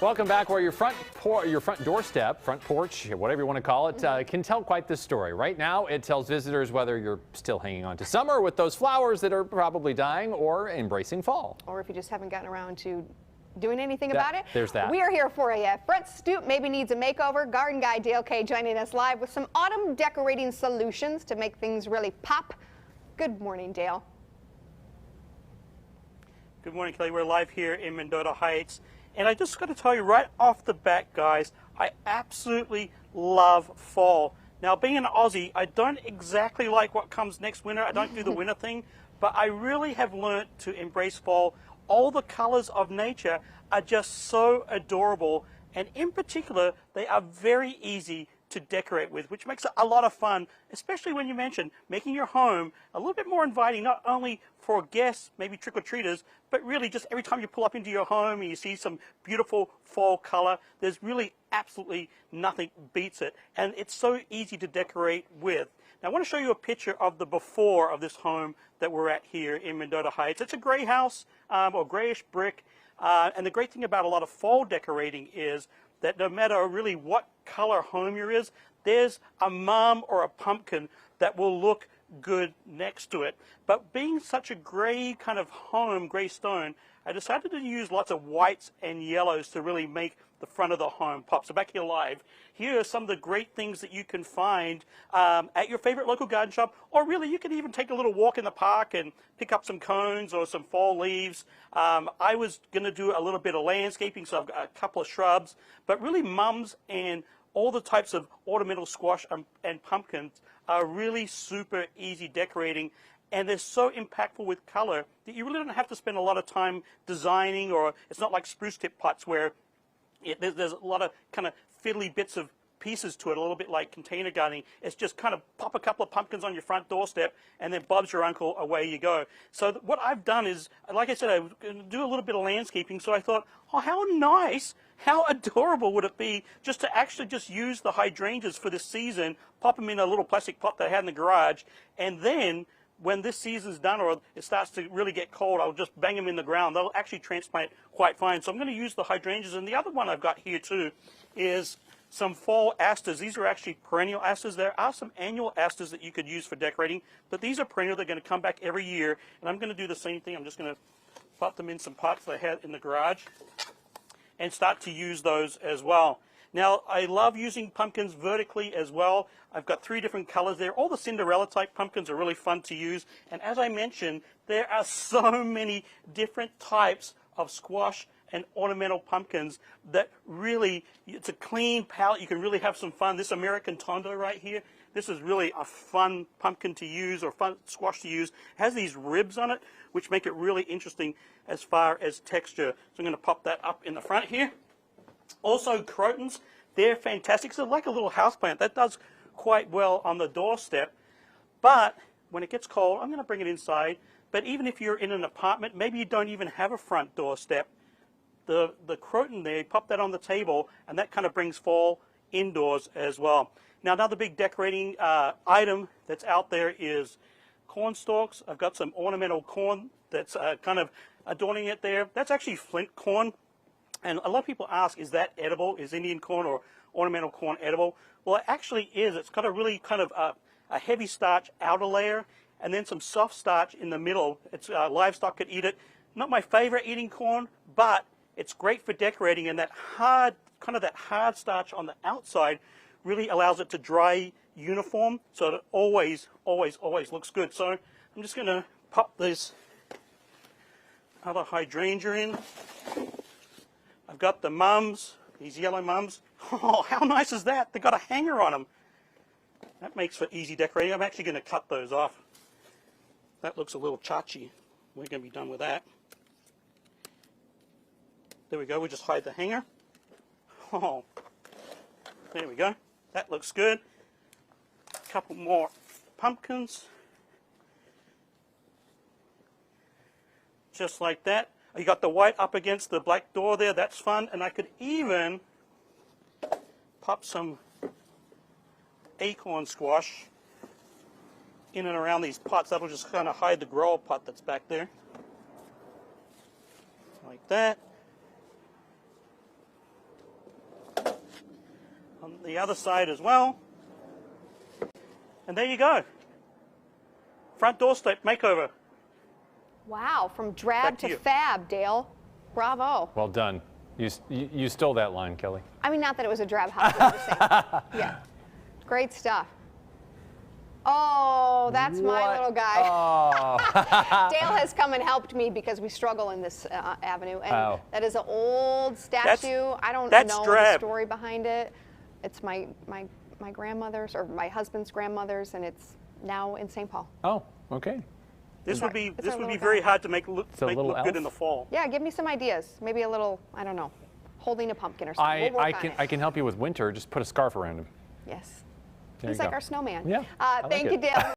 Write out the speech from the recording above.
Welcome back. Where your front doorstep, front porch, whatever you want to call it, can tell quite the story. Right now, it tells visitors whether you're still hanging on to summer with those flowers that are probably dying, or embracing fall. Or if you just haven't gotten around to doing anything about it. There's that. We are here for you. Front stoop maybe needs a makeover. Garden guy Dale Kay joining us live with some autumn decorating solutions to make things really pop. Good morning, Dale. Good morning, Kelly. We're live here in Mendota Heights. And I just got to tell you right off the bat, guys, I absolutely love fall. Now, being an Aussie, I don't exactly like what comes next winter. I don't do the winter thing, but I really have learned to embrace fall. All the colors of nature are just so adorable, and in particular, they are very easy to decorate with, which makes it a lot of fun, especially when you mention making your home a little bit more inviting, not only for guests, maybe trick-or-treaters, but really just every time you pull up into your home and you see some beautiful fall color, there's really absolutely nothing beats it, and it's so easy to decorate with. Now I want to show you a picture of the before of this home that we're at here in Mendota Heights. It's a gray house, or grayish brick, and the great thing about a lot of fall decorating is that no matter really what color home you're in, there's a mum or a pumpkin that will look good next to it. But being such a gray kind of home, gray stone, I decided to use lots of whites and yellows to really make the front of the home pop. So back here live, here are some of the great things that you can find at your favorite local garden shop, or really you can even take a little walk in the park and pick up some cones or some fall leaves. I was going to do a little bit of landscaping, so I've got a couple of shrubs, but really mums and all the types of ornamental squash and pumpkins are really super easy decorating, and they're so impactful with color that you really don't have to spend a lot of time designing, or it's not like spruce tip pots where there's a lot of kind of fiddly bits of pieces to it, a little bit like container gardening. It's just kind of pop a couple of pumpkins on your front doorstep and then Bob's your uncle, away you go. So what I've done is, like I said, I was going to do a little bit of landscaping, so I thought, oh, how nice, how adorable would it be just to actually just use the hydrangeas for this season, pop them in a little plastic pot that I had in the garage, and then when this season's done or it starts to really get cold, I'll just bang them in the ground. They'll actually transplant quite fine. So I'm going to use the hydrangeas. And the other one I've got here too is some fall asters. These are actually perennial asters. There are some annual asters that you could use for decorating, but these are perennial. They're going to come back every year. And I'm going to do the same thing. I'm just going to pop them in some pots that I had in the garage and start to use those as well. Now, I love using pumpkins vertically as well. I've got 3 different colors there. All the Cinderella type pumpkins are really fun to use. And as I mentioned, there are so many different types of squash and ornamental pumpkins that really, it's a clean palette. You can really have some fun. This American Tondo right here, this is really a fun pumpkin to use, or fun squash to use. It has these ribs on it, which make it really interesting as far as texture. So I'm going to pop that up in the front here. Also, Crotons, they're fantastic. So like a little houseplant, that does quite well on the doorstep. But when it gets cold, I'm going to bring it inside. But even if you're in an apartment, maybe you don't even have a front doorstep, the Croton there, pop that on the table, and that kind of brings fall indoors as well. Now, another big decorating item that's out there is corn stalks. I've got some ornamental corn that's kind of adorning it there. That's actually flint corn. And a lot of people ask, is that edible? Is Indian corn or ornamental corn edible? Well, it actually is. It's got a really kind of a heavy starch outer layer and then some soft starch in the middle. It's livestock could eat it. Not my favorite eating corn, but it's great for decorating, and that hard, kind of that hard starch on the outside really allows it to dry uniform, so it always, always, always looks good. So I'm just going to pop this other hydrangea in. I've got the mums, these yellow mums. Oh, how nice is that? They've got a hanger on them. That makes for easy decorating. I'm actually going to cut those off. That looks a little chachi. We're going to be done with that. There we go. We just hide the hanger. Oh, there we go. That looks good. A couple more pumpkins. Just like that. You got the white up against the black door there. That's fun. And I could even pop some acorn squash in and around these pots. That'll just kind of hide the grower pot that's back there. Like that. on the other side as well. And there you go. Front doorstep makeover. Wow, from drab Back to to you. fab, Dale. Bravo. Well done. You stole that line, Kelly. I mean, not that it was a drab house, but I'm just saying. Yeah, great stuff. Oh, that's my What? little guy. Oh. Dale has come and helped me because we struggle in this avenue, and Oh. that is an old statue. I don't that's know the drab. story behind it. It's my grandmother's or my husband's grandmother's, and it's now in St. Paul. Oh, okay. This would be It's our little very guy. hard to make look a little good in elf? the fall. Yeah, give me some ideas. Maybe a little, I don't know, holding a pumpkin or something. We'll work on it. I can help you with winter. Just put a scarf around him. Yes. There He's you like go. our snowman. Yeah, I like Thank you, it. Dale.